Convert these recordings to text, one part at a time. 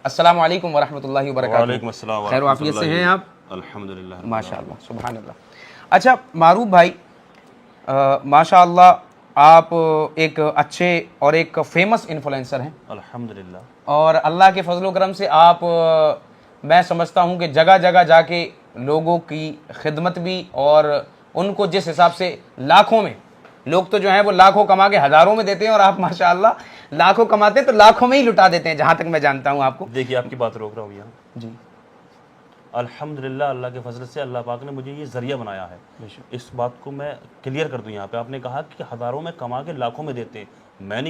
السلام علیکم ورحمۃ اللہ وبرکاتہ۔ وعلیکم السلام، خیر و عافیت سے ہیں آپ؟ الحمدللہ، ماشاء اللہ، سبحان اللہ۔ اچھا معروف بھائی، ماشاء اللہ آپ ایک اچھے اور ایک فیمس انفلوئنسر ہیں الحمدللہ۔ اور اللہ کے فضل و کرم سے آپ میں سمجھتا ہوں کہ جگہ جگہ جا کے لوگوں کی خدمت بھی، اور ان کو جس حساب سے لاکھوں میں، لوگ تو جو ہیں وہ لاکھوں کما کے ہزاروں میں دیتے ہیں، اور آپ ماشاءاللہ لاکھوں کماتے ہیں تو لاکھوں میں ہی لٹا دیتے ہیں، جہاں تک میں جانتا ہوں آپ کو۔ دیکھیے آپ کی بات روک رہا ہوں یہاں، جی الحمدللہ اللہ کے فضل سے اللہ پاک نے مجھے یہ ذریعہ بنایا ہے۔ اس بات کو میں کلیئر کر دوں یہاں پہ، آپ نے کہا کہ ہزاروں میں کما کے لاکھوں میں دیتے ہیں، میں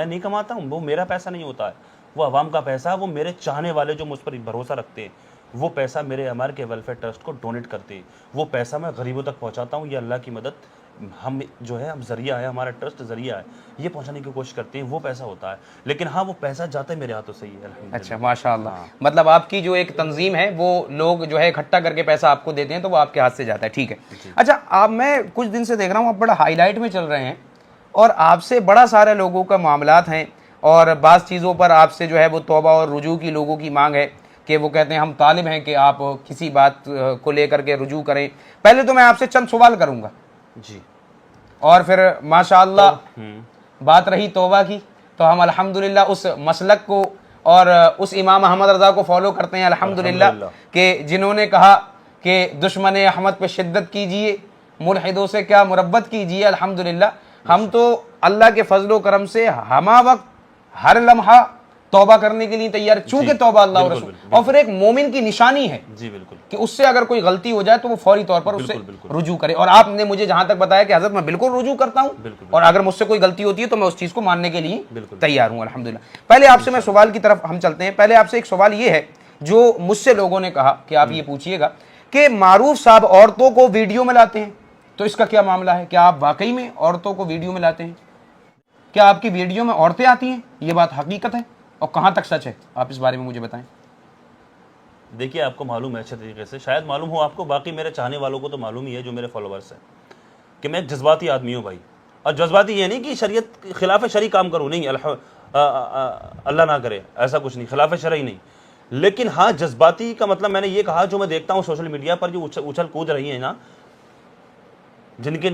نہیں کماتا ہوں، وہ میرا پیسہ نہیں ہوتا ہے، وہ عوام کا پیسہ ہے، وہ میرے چاہنے والے جو مجھ پر بھروسہ رکھتے ہیں، وہ پیسہ میرے ہمارے کے ویلفیئر ٹرسٹ کو ڈونیٹ کرتے ہیں، وہ پیسہ میں غریبوں تک پہنچاتا ہوں۔ یہ اللہ کی مدد، ہم جو ہے ہم ذریعہ ہے، ہمارا ٹرسٹ ذریعہ ہے، یہ پہنچانے کی کوشش کرتے ہیں، وہ پیسہ ہوتا ہے، لیکن ہاں وہ پیسہ جاتا ہے میرے ہاتھوں سے ہی ہے الحمدللہ۔ اچھا ماشاء اللہ، مطلب آپ کی جو ایک تنظیم ہے وہ لوگ جو ہے اکٹھا کر کے پیسہ آپ کو دیتے ہیں تو وہ آپ کے ہاتھ سے جاتا ہے، ٹھیک ہے۔ اچھا آپ، میں کچھ دن سے دیکھ رہا ہوں آپ بڑا ہائی لائٹ میں چل رہے ہیں، اور آپ سے بڑا سارے لوگوں کا معاملات ہیں، اور بعض چیزوں پر آپ سے جو ہے وہ توبہ اور رجوع کی لوگوں کی مانگ ہے کہ وہ کہتے ہیں ہم طالب ہیں کہ آپ کسی بات کو لے کر کے رجوع کریں۔ پہلے تو میں آپ سے چند سوال کروں گا جی، اور پھر ماشاءاللہ بات رہی توبہ کی تو ہم الحمدللہ اس مسلک کو اور اس امام احمد رضا کو فالو کرتے ہیں الحمدللہ، کہ جنہوں نے کہا کہ دشمن احمد پہ شدت کیجئے، ملحدوں سے کیا مربت کیجئے۔ الحمدللہ ہم تو اللہ کے فضل و کرم سے ہمہ وقت ہر لمحہ توبہ کرنے کے لیے تیار، چونکہ توبہ اللہ اور رسول، اور پھر ایک مومن کی نشانی ہے جی بالکل، کہ اس سے اگر کوئی غلطی ہو جائے تو وہ فوری طور پر اس سے رجوع کرے۔ اور آپ نے مجھے جہاں تک بتایا کہ حضرت میں بالکل رجوع کرتا ہوں، اور اگر مجھ سے کوئی غلطی ہوتی ہے تو میں اس چیز کو ماننے کے لیے تیار ہوں الحمدللہ۔ پہلے آپ سے میں سوال کی طرف ہم چلتے ہیں۔ پہلے آپ سے ایک سوال یہ ہے جو مجھ سے لوگوں نے کہا کہ آپ یہ پوچھیے گا کہ معروف صاحب عورتوں کو ویڈیو میں لاتے ہیں، تو اس کا کیا معاملہ ہے؟ کیا آپ واقعی میں عورتوں کو ویڈیو میں لاتے ہیں؟ کیا آپ کی ویڈیو میں عورتیں آتی ہیں؟ یہ بات حقیقت ہے اور کہاں تک سچ ہے؟ آپ اس بارے میں مجھے بتائیں۔ دیکھیے آپ کو معلوم ہے اچھے طریقے سے، شاید معلوم ہو آپ کو، باقی میرے چاہنے والوں کو تو معلوم ہی ہے جو میرے فالوورس ہیں، کہ میں ایک جذباتی آدمی ہوں بھائی، اور جذباتی یہ نہیں کہ شریعت خلاف شرعی کام کروں، نہیں، اللہ نہ کرے ایسا کچھ نہیں، خلاف شرعی نہیں، لیکن ہاں جذباتی کا مطلب میں نے یہ کہا جو میں دیکھتا ہوں سوشل میڈیا پر جو اچھل کود رہی ہیں نا، جن کے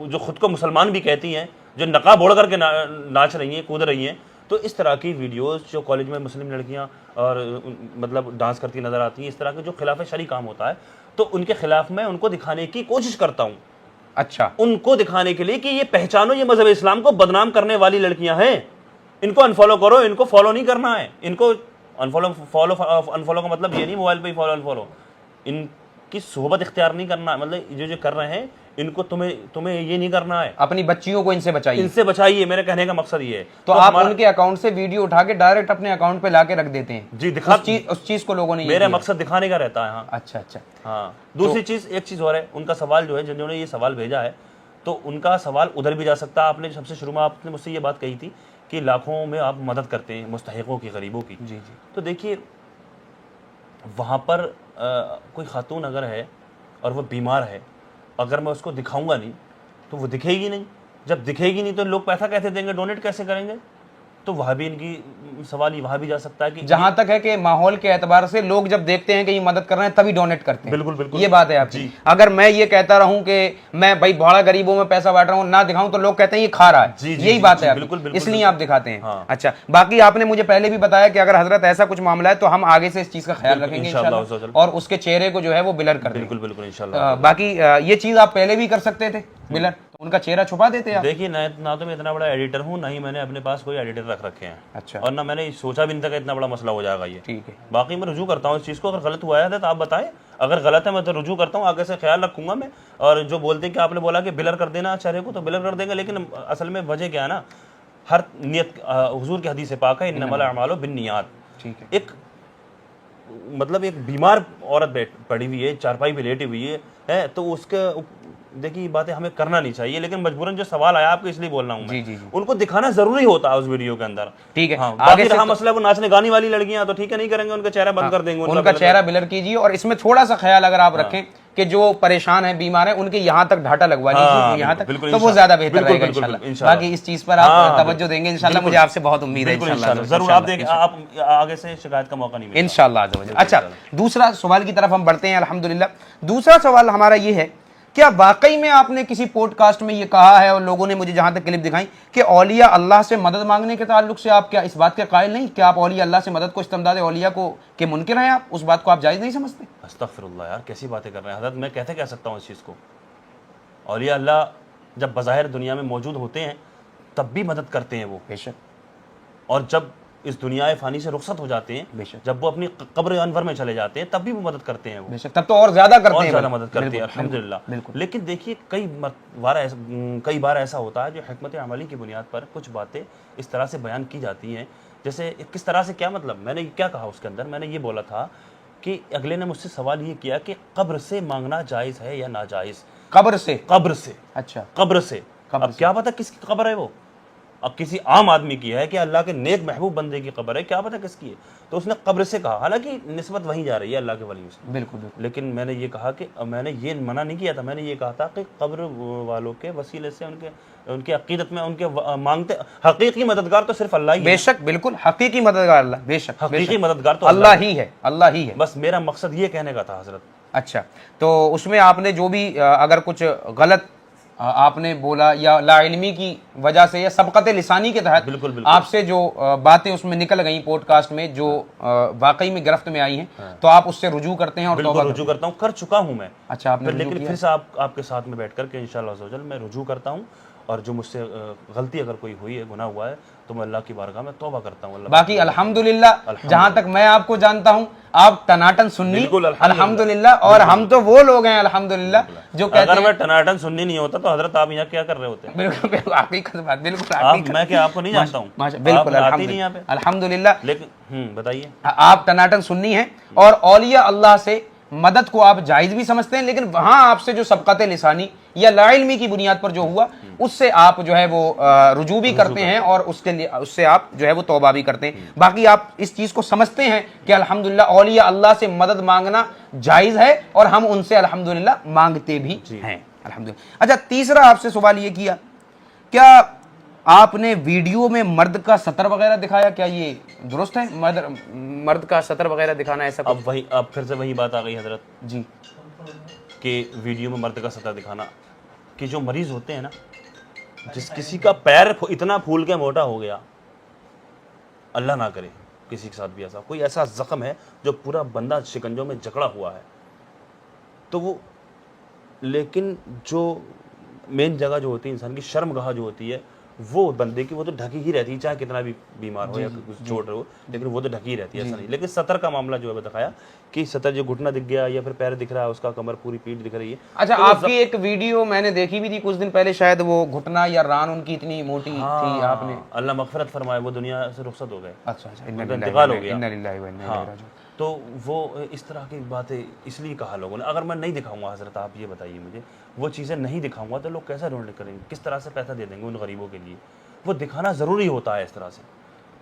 جو خود کو مسلمان بھی کہتی ہیں، جو نقاب اوڑھ کر کے ناچ رہی ہیں، کود رہی ہیں، تو اس طرح کی ویڈیوز جو کالج میں مسلم لڑکیاں اور مطلب ڈانس کرتی نظر آتی ہیں، اس طرح کے جو خلاف شرعی کام ہوتا ہے، تو ان کے خلاف میں ان کو دکھانے کی کوشش کرتا ہوں۔ اچھا، ان کو دکھانے کے لیے کہ یہ پہچانو، یہ مذہب اسلام کو بدنام کرنے والی لڑکیاں ہیں، ان کو انفالو کرو، ان کو فالو نہیں کرنا ہے، ان کو انفالو کا مطلب یہ نہیں موبائل پہ ہی فالو انفالو، ان کی صحبت اختیار نہیں کرنا، مطلب جو کر رہے ہیں ان کو تمہیں یہ نہیں کرنا ہے، اپنی بچیوں کو ان سے بچائیے، ان سے بچائیے، میرے کہنے کا مقصد یہ ہے۔ تو آپ ان کے اکاؤنٹ سے ویڈیو اٹھا کے ڈائریکٹ اپنے اکاؤنٹ پہ لا کے رکھ دیتے ہیں؟ جی، اس چیز کو لوگوں نے میرا مقصد دکھانے کا رہتا ہے۔ ہاں اچھا اچھا، ہاں، دوسری چیز، ایک چیز اور ہے، ان کا سوال جو ہے، جنہوں نے یہ سوال بھیجا ہے، تو ان کا سوال ادھر بھی جا سکتا ہے۔ آپ نے سب سے شروع میں آپ نے مجھ سے یہ بات کہی تھی کہ لاکھوں میں آپ مدد کرتے ہیں مستحقوں کی، غریبوں کی۔ جی جی، تو دیکھیے وہاں پر کوئی خاتون اگر ہے اور وہ بیمار ہے، اگر میں اس کو دکھاؤں گا نہیں تو وہ دکھے گی نہیں، جب دکھے گی نہیں تو لوگ پیسہ کیسے دیں گے، ڈونیٹ کیسے کریں گے؟ تو وہاں بھی ان کی سوال وہاں بھی جا سکتا ہے کہ جہاں تک ہے کہ ماحول کے اعتبار سے لوگ جب دیکھتے ہیں کہ یہ مدد کر رہے ہیں تبھی ڈونیٹ کرتے ہیں۔ بالکل بالکل، یہ بات ہے آپ کی۔ اگر میں یہ کہتا رہوں کہ میں بھائی بڑا غریبوں میں پیسہ بانٹ رہا ہوں، نہ دکھاؤں، تو لوگ کہتے ہیں یہ کھا رہا ہے، یہی بات ہے، اس لیے آپ دکھاتے ہیں۔ اچھا، باقی آپ نے مجھے پہلے بھی بتایا کہ اگر حضرت ایسا کچھ معاملہ ہے تو ہم آگے سے اس چیز کا خیال رکھیں گے انشاءاللہ، اور اس کے چہرے کو جو ہے وہ بلر کر دیں گے۔ بالکل بالکل انشاءاللہ۔ باقی یہ چیز آپ پہلے بھی کر سکتے تھے بلر، ان کا چہرہ چھپا دیتے آپ؟ دیکھیے نہ تو میں اتنا بڑا ایڈیٹر ہوں، نہ ہی میں نے اپنے پاس کوئی ایڈیٹر رکھ رکھے ہیں، اچھا، اور نہ میں نے سوچا بھی نہیں تھا کہ اتنا بڑا مسئلہ ہو جائے گا یہ۔ ٹھیک ہے، باقی میں رجوع کرتا ہوں اس چیز کو، اگر غلط ہوا ہے تو آپ بتائیں، اگر غلط ہے میں تو رجوع کرتا ہوں، آگے سے خیال رکھوں گا میں۔ اور جو بولتے ہیں کہ آپ نے بولا کہ بلر کر دینا چہرے کو، تو بلر کر دیں گے، لیکن اصل میں وجہ کیا ہے نا، ہر نیت، حضور کی حدیث پاک ہے انما الاعمال بالنیات۔ ٹھیک ہے، ایک مطلب ایک بیمار عورت پڑی ہوئی ہے، چارپائی پہ لیٹی ہوئی ہے، تو اس کے دیکھیے یہ باتیں ہمیں کرنا نہیں چاہیے، لیکن مجبوراً جو سوال آیا آپ کو اس لیے بول رہا ہوں جی میں، ان کو دکھانا ضروری ہوتا ہے اس ویڈیو کے اندر. ٹھیک ہے. ہاں باقی رہا مسئلہ وہ ناچنے گانے والی لڑکیاں تو ٹھیک ہے نہیں کریں گے، ان کا چہرہ بند کر دیں گے، ان کا چہرہ بلر کیجیے. اور اس میں تھوڑا سا خیال اگر آپ رکھیں کہ جو پریشان ہیں بیمار ہیں ان کے یہاں تک ڈھاٹا لگوا لیجیے یہاں تک، تو وہ زیادہ بہتر رہے گا انشاءاللہ. باقی اس چیز پر آپ توجہ دیں گے انشاءاللہ. مجھے آپ سے بہت امید ہے انشاءاللہ. ضرور آپ دیکھیں، آپ آگے سے شکایت کا موقع نہیں ملے انشاءاللہ. اچھا دوسرا سوال کی طرف ہم بڑھتے ہیں الحمدللہ. دوسرا سوال ہمارا یہ ہے، کیا واقعی میں آپ نے کسی پوڈ کاسٹ میں یہ کہا ہے اور لوگوں نے مجھے جہاں تک کلپ دکھائی کہ اولیاء اللہ سے مدد مانگنے کے تعلق سے آپ کیا اس بات کے قائل نہیں کہ آپ اولیاء اللہ سے مدد کو استمداد اولیاء کو کے منکر ہیں؟ آپ اس بات کو آپ جائز نہیں سمجھتے؟ استغفر اللہ یار، کیسی باتیں کر رہے ہیں حضرت. میں کیسے کہہ سکتا ہوں اس چیز کو؟ اولیاء اللہ جب بظاہر دنیا میں موجود ہوتے ہیں تب بھی مدد کرتے ہیں وہ، بے شک. اور جب اس دنیا فانی سے رخصت ہو جاتے ہیں، بے شک. جب وہ اپنی قبر انور میں چلے جاتے ہیں تب بھی وہ مدد کرتے ہیں وہ، بے شک. تب تو اور زیادہ کرتے اور ہیں، زیادہ مدد کرتے ہیں الحمدللہ. لیکن دیکھیے کئی بار ایسا ہوتا ہے جو حکمت عملی کی بنیاد پر کچھ باتیں اس طرح سے بیان کی جاتی ہیں. جیسے کس طرح سے، کیا مطلب، میں نے کیا کہا اس کے اندر؟ میں نے یہ بولا تھا کہ اگلے نے مجھ سے سوال یہ کیا کہ قبر سے مانگنا جائز ہے یا ناجائز؟ قبر سے؟ قبر سے. اچھا قبر سے. اب کیا پتہ کس کی قبر ہے وہ؟ اب کسی عام آدمی کی ہے کہ اللہ کے نیک محبوب بندے کی قبر ہے، کیا پتہ کس کی ہے. تو اس نے قبر سے کہا، حالانکہ نسبت وہیں جا رہی ہے اللہ کے ولیوں سے. بالکل بالکل. لیکن میں نے یہ کہا کہ میں نے یہ منع نہیں کیا تھا، میں نے یہ کہا تھا کہ قبر والوں کے وسیلے سے ان کے عقیدت میں ان کے مانگتے حقیقی مددگار تو صرف اللہ ہی ہے. بے شک بالکل، حقیقی مددگار اللہ. بے شک حقیقی مددگار تو اللہ ہی ہے، اللہ ہی ہے. بس میرا مقصد یہ کہنے کا تھا حضرت. اچھا تو اس میں آپ نے جو بھی اگر کچھ غلط آپ نے بولا یا لا علمی کی وجہ سے یا سبقت لسانی کے تحت آپ سے جو باتیں اس میں نکل گئیں پوڈ کاسٹ میں جو واقعی میں گرفت میں آئی ہیں، تو آپ اس سے رجوع کرتے ہیں؟ اور بالکل رجوع کرتا ہوں، کر چکا ہوں میں. اچھا آپ نے لیکن پھر سے آپ کے ساتھ میں بیٹھ کر کے انشاءاللہ عز و جل میں رجوع کرتا ہوں، اور جو مجھ سے غلطی اگر کوئی ہوئی ہے، گناہ ہوا ہے، تو میں اللہ کی بارگاہ میں توبہ کرتا ہوں. باقی الحمدللہ جہاں تک میں آپ کو جانتا ہوں آپ ٹناٹن سنی الحمدللہ، اور ہم تو وہ لوگ ہیں الحمدللہ جو کہتے ہیں. اگر میں ٹناٹن سننی نہیں ہوتا تو حضرت آپ یہاں کیا کر رہے ہوتے ہیں؟ بالکل بالکل حقیقت بات. بالکل میں کیا آپ کو نہیں جانتا ہوں؟ بالکل الحمدللہ. لیکن بتائیے، آپ ٹناٹن سنی ہیں اور اولیاء اللہ سے مدد کو آپ جائز بھی سمجھتے ہیں، لیکن وہاں آپ سے جو سبقت لسانی یا لا علمی کی بنیاد پر جو ہوا اس سے آپ جو ہے وہ رجوع بھی کرتے ہیں اور اس سے آپ جو ہے وہ توبہ بھی کرتے ہیں. باقی آپ اس چیز کو سمجھتے ہیں کہ الحمدللہ اولیاء اللہ سے مدد مانگنا جائز ہے اور ہم ان سے الحمدللہ مانگتے بھی ہیں الحمدللہ. اچھا تیسرا آپ سے سوال یہ کیا آپ نے ویڈیو میں مرد کا سطر وغیرہ دکھایا؟ کیا یہ درست ہے مرد کا سطر وغیرہ دکھانا ایسا؟ اب پھر سے وہی بات آ گئی حضرت جی کہ ویڈیو میں مرد کا سطر دکھانا، کہ جو مریض ہوتے ہیں نا، جس کسی کا پیر اتنا پھول کے موٹا ہو گیا، اللہ نہ کرے کسی کے ساتھ بھی ایسا کوئی ایسا زخم ہے جو پورا بندہ شکنجوں میں جکڑا ہوا ہے، تو وہ، لیکن جو مین جگہ جو ہوتی ہے انسان کی شرم گاہ جو ہوتی ہے وہ بندے کی وہ تو ڈھکی ہی رہتی ہے، چاہے کتنا بھی بیمار ہو یا کچھ چوٹ ہو، لیکن وہ تو ڈھکی رہتی ہے، ایسا نہیں. لیکن سطر کا معاملہ جو ہے دکھایا کہ سطر جو گھٹنا دکھ گیا یا پھر پیر دکھ رہا ہے، اس کا کمر پوری پیٹھ دکھ رہی ہے. اچھا آپ کی ایک ویڈیو میں نے دیکھی بھی تھی کچھ دن پہلے، شاید وہ گھٹنا یا ران ان کی اتنی موٹی تھی، آپ نے اللہ مغفرت فرمائے وہ دنیا سے رخصت ہو گئے. اچھا انتقال ہو گیا. انا للہ و انا الیہ راجعون. تو وہ اس طرح کی باتیں اس لیے کہا لوگوں نے. اگر میں نہیں دکھاؤں گا حضرت، آپ یہ بتائیے مجھے، وہ چیزیں نہیں دکھاؤں گا تو لوگ کیسا ڈونیٹ کریں گے؟ کس طرح سے پیسہ دے دیں گے ان غریبوں کے لیے؟ وہ دکھانا ضروری ہوتا ہے اس طرح سے.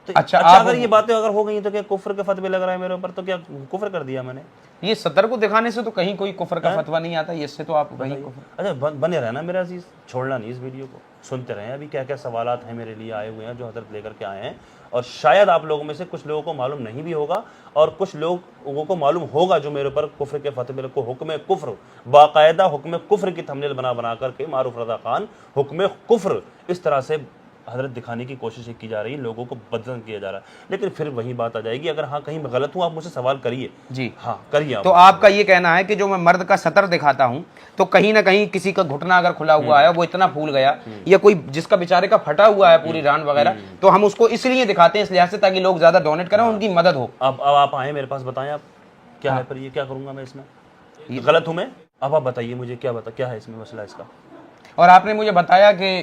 اچھا اگر یہ باتیں اگر ہو گئی تو کیا کفر کے فتوے لگ رہے ہیں میرے اوپر؟ تو کیا کفر کر دیا میں نے؟ یہ سطر کو دکھانے سے تو کہیں کوئی کفر کا فتویٰ نہیں آتا، اس سے تو آپ وہیں کفر. اچھا بنے رہنا میرا عزیز، چھوڑنا نہیں اس ویڈیو کو، سنتے رہیں. ابھی کیا کیا سوالات ہیں میرے لیے آئے ہوئے ہیں جو حضرت لے کر کے آئے ہیں، اور شاید آپ لوگوں میں سے کچھ لوگوں کو معلوم نہیں بھی ہوگا اور کچھ لوگوں کو معلوم ہوگا جو میرے اوپر کفر کے فتوے کو حکم کفر، باقاعدہ حکم کفر کی تھمنیل بنا کر کے معروف رضا خان حکم کفر اس طرح سے حضرت دکھانے کی کوشش کی جا رہی ہے، لوگوں کو بدزن کیا جا رہا ہے. لیکن پھر وہی بات آ جائے گی، اگر ہاں کہیں میں غلط ہوں آپ مجھ سے سوال کریے. جی ہاں کریے. تو آپ کا یہ کہنا ہے کہ جو میں مرد کا سطر دکھاتا ہوں تو کہیں نہ کہیں کسی کا گھٹنا اگر کھلا ہوا ہے وہ اتنا پھول گیا، یا کوئی جس کا بیچارے کا پھٹا ہوا ہے پوری ران وغیرہ، تو ہم اس کو اس لیے دکھاتے ہیں اس لحاظ سے تاکہ لوگ زیادہ ڈونیٹ کریں، ان کی مدد ہو. اب آپ آئیں میرے پاس، بتائیں آپ کیا ہے، پر یہ کیا کروں گا میں اس میں؟ غلط ہوں میں؟ اب آپ بتائیے مجھے کیا ہے اس میں مسئلہ اس کا. اور آپ نے مجھے بتایا کہ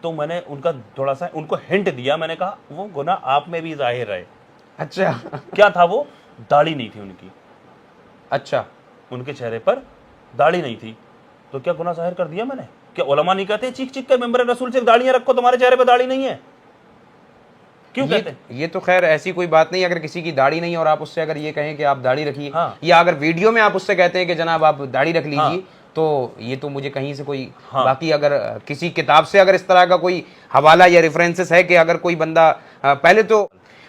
تو میں نے ان کا تھوڑا سا ان کو ہنٹ دیا, میں نے کہا وہ گناہ آپ میں بھی ظاہر ہے. اچھا کیا تھا وہ؟ داڑھی نہیں تھی ان کی. اچھا, ان کے چہرے پر داڑھی نہیں تھی, تو کیا گناہ ظاہر کر دیا میں نے؟ کیا علماء نہیں کہتے چیخ چیخ کے ممبر رسول سے داڑیاں رکھو, تمہارے چہرے پہ داڑھی نہیں ہے؟ کیوں کہتے ہیں؟ یہ تو خیر ایسی کوئی بات نہیں, اگر کسی کی داڑھی نہیں اور آپ اس سے اگر یہ کہیں کہ آپ داڑھی رکھیے, ہاں. یا اگر ویڈیو میں آپ اس سے کہتے ہیں کہ جناب آپ داڑھی رکھ لیجیے, تو یہ تو مجھے کہیں سے کوئی, باقی اگر کسی کتاب سے اگر اس طرح کا کوئی حوالہ یا ریفرنسز ہے کہ اگر کوئی بندہ پہلے تو.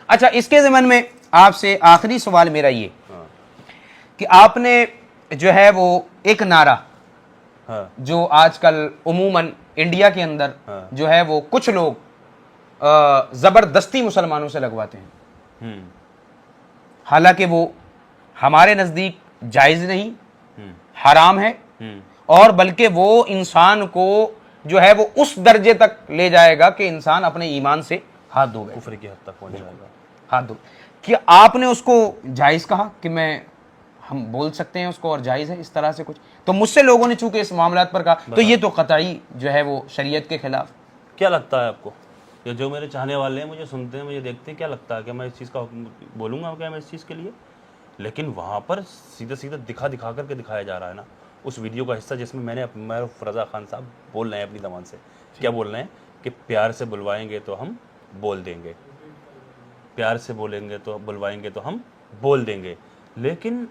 اچھا, اس کے ضمن میں آپ سے آخری سوال میرا یہ کہ آپ نے جو ہے وہ ایک نعرہ جو آج کل عموماً انڈیا کے اندر جو ہے وہ کچھ لوگ زبردستی مسلمانوں سے لگواتے ہیں, حالانکہ وہ ہمارے نزدیک جائز نہیں, حرام ہے, اور بلکہ وہ انسان کو جو ہے وہ اس درجے تک لے جائے گا کہ انسان اپنے ایمان سے ہاتھ دھو گئے, کفر کی حد تک پہنچ جائے گا, ہاتھ دھو. کہ آپ نے اس کو جائز کہا کہ ہم بول سکتے ہیں اس کو اور جائز ہے اس طرح سے کچھ, تو مجھ سے لوگوں نے چونکہ اس معاملات پر کہا تو یہ تو قطعی جو ہے وہ شریعت کے خلاف. کیا لگتا ہے آپ کو, یہ جو میرے چاہنے والے ہیں, مجھے سنتے ہیں, مجھے دیکھتے ہیں, کیا لگتا ہے کہ میں اس چیز کا بولوں گا کیا میں اس چیز کے لیے؟ لیکن وہاں پر سیدھا سیدھا دکھا کر کے دکھایا جا رہا ہے نا اس ویڈیو کا حصہ جس میں معروف رضا خان صاحب بول رہے ہیں اپنی زبان سے. کیا بول رہے ہیں کہ پیار سے بلوائیں گے تو ہم بول دیں گے, پیار سے بولیں گے تو بلوائیں گے تو ہم بول دیں گے. لیکن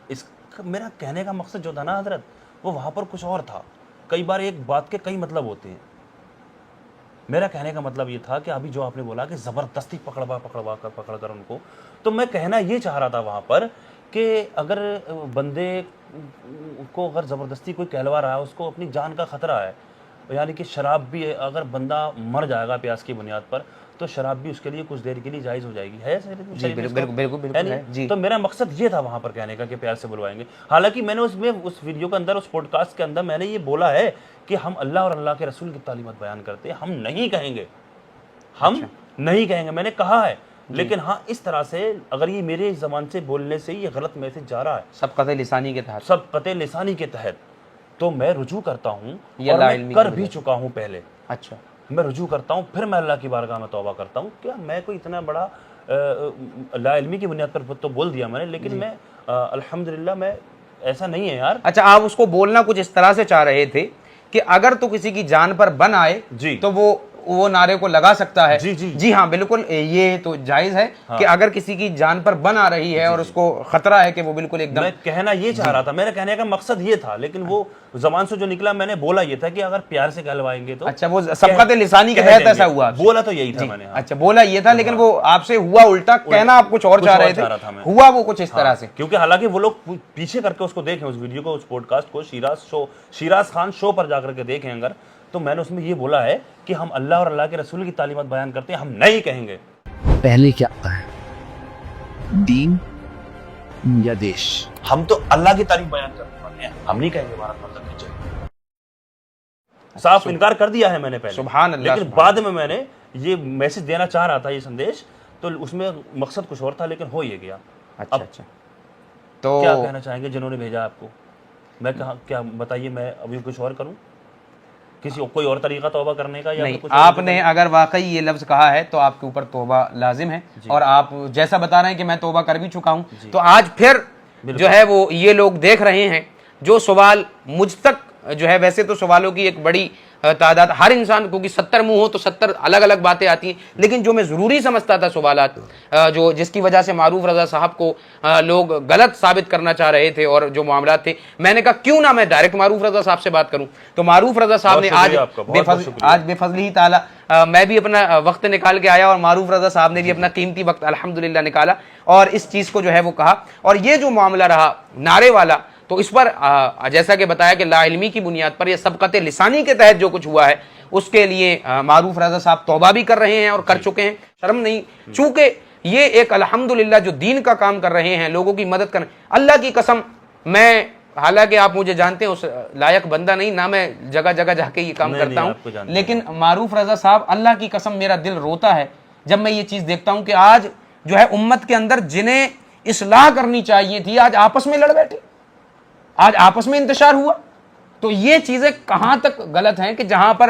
اس کا میرا کہنے کا مقصد جو تھا نا حضرت, وہ وہاں پر کچھ اور تھا. کئی بار ایک بات کے کئی مطلب ہوتے ہیں. میرا کہنے کا مطلب یہ تھا کہ ابھی جو آپ نے بولا کہ زبردستی پکڑ کر ان کو, تو میں کہنا یہ چاہ رہا تھا وہاں پر کہ اگر بندے کو اگر زبردستی کوئی کہلوا رہا ہے, اس کو اپنی جان کا خطرہ ہے, یعنی کہ شراب بھی اگر بندہ مر جائے گا پیاس کی بنیاد پر, تو شراب بھی اس کے لیے کچھ دیر کے لیے جائز ہو جائے گی, ہے بالکل. تو میرا مقصد یہ تھا وہاں پر کہنے کا کہ پیار سے بلوائیں گے. حالانکہ میں نے اس ویڈیو کے اندر, اس پوڈ کاسٹ کے اندر میں نے یہ بولا ہے کہ ہم اللہ اور اللہ کے رسول کی تعلیمات بیان کرتے ہیں, ہم نہیں کہیں گے, ہم نہیں کہیں گے, میں نے کہا ہے. لیکن ہاں اس طرح سے اگر یہ میرے زبان سے بولنے سے یہ غلط میسج جا رہا ہے سبقت لسانی کے تحت, تو میں رجوع کرتا ہوں, اور میں کر بھی چکا ہوں پہلے. اچھا, میں رجوع کرتا ہوں, پھر میں اللہ کی بارگاہ میں توبہ کرتا ہوں. کیا میں کوئی اتنا بڑا لا علمی کی بنیاد پر تو بول دیا میں نے, لیکن میں الحمدللہ میں ایسا نہیں ہے یار. اچھا, آپ اس کو بولنا کچھ اس طرح سے چاہ رہے تھے کہ اگر تو کسی کی جان پر بن آئے تو وہ نعرے کو لگا سکتا ہے. جی ہاں بالکل, یہ تو جائز ہے کہ اگر کسی کی جان پر بن آ رہی ہے اور اس کو خطرہ ہے کہ وہ بالکل ایک دم. میں کہنا یہ چاہ رہا تھا, میرا کہنے کا مقصد یہ تھا, لیکن وہ زبان سے جو نکلا میں نے بولا یہ تھا کہ اگر پیار سے کہلوائیں گے تو. اچھا, وہ سبقت لسانی کے تحت ایسا ہوا, بولا تو یہی تھا میں نے. اچھا, بولا یہ تھا, لیکن وہ آپ سے ہوا الٹا, کہنا آپ کچھ اور چاہ رہے تھے, ہوا وہ کچھ اس طرح سے. کیونکہ حالانکہ وہ لوگ پیچھے کر کے اس کو دیکھیں, اس ویڈیو کو, اس پوڈ کاسٹ کو, شیراز خان شو پر جا کر کے دیکھیں اگر, تو میں نے اس میں یہ بولا ہے کہ ہم اللہ اور اللہ کے رسول کی تعلیمات بیان کرتے ہیں, ہم نہیں کہیں گے. پہلے کیا ہے, دین یا دیش؟ ہم تو اللہ کی تعلیم بیان کرنے والے ہیں, ہم نہیں کہیں گے بھارت ماتا کی جے. صاف انکار کر دیا ہے میں نے پہلے, سبحان اللہ. لیکن بعد میں نے یہ میسج دینا چاہ رہا تھا, یہ سندیش, تو اس میں مقصد کچھ اور تھا, لیکن ہو یہ گیا. اچھا, تو کیا کہنا چاہیں گے جنہوں نے بھیجا آپ کو؟ میں کہا کیا بتائیے, میں ابھی کچھ اور کروں, کسی کوئی اور طریقہ توبہ کرنے کا؟ یا نہیں, آپ نے اگر واقعی یہ لفظ کہا ہے تو آپ کے اوپر توبہ لازم ہے, اور آپ جیسا بتا رہے ہیں کہ میں توبہ کر بھی چکا ہوں, تو آج پھر جو ہے وہ یہ لوگ دیکھ رہے ہیں جو سوال مجھ تک جو ہے, ویسے تو سوالوں کی ایک بڑی تعداد, ہر انسان کو 70 منہ ہو تو 70 الگ الگ باتیں آتی ہیں, لیکن جو میں ضروری سمجھتا تھا سوالات, جو جس کی وجہ سے معروف رضا صاحب کو لوگ غلط ثابت کرنا چاہ رہے تھے اور جو معاملات تھے, میں نے کہا کیوں نہ میں ڈائریکٹ معروف رضا صاحب سے بات کروں. تو معروف رضا صاحب نے آج بے فضلی تعالیٰ میں بھی اپنا وقت نکال کے آیا, اور معروف رضا صاحب نے بھی اپنا قیمتی وقت الحمدللہ نکالا, اور اس چیز کو جو ہے وہ کہا. اور یہ جو معاملہ رہا نعرے والا, تو اس پر جیسا کہ بتایا کہ لا علمی کی بنیاد پر یا سبقت لسانی کے تحت جو کچھ ہوا ہے, اس کے لیے معروف رضا صاحب توبہ بھی کر رہے ہیں اور کر چکے ہیں, شرم نہیں. چونکہ یہ ایک الحمدللہ جو دین کا کام کر رہے ہیں, لوگوں کی مدد کر, اللہ کی قسم میں, حالانکہ آپ مجھے جانتے ہیں اس لائق بندہ نہیں, نہ میں جگہ جگہ جا کے یہ کام کرتا ہوں, لیکن معروف رضا صاحب, اللہ کی قسم میرا دل روتا ہے جب میں یہ چیز دیکھتا ہوں کہ آج جو ہے امت کے اندر جنہیں اصلاح کرنی چاہیے تھی, آج آپس میں لڑ بیٹھے, آج آپس میں انتشار ہوا. تو یہ چیزیں کہاں تک غلط ہیں کہ جہاں پر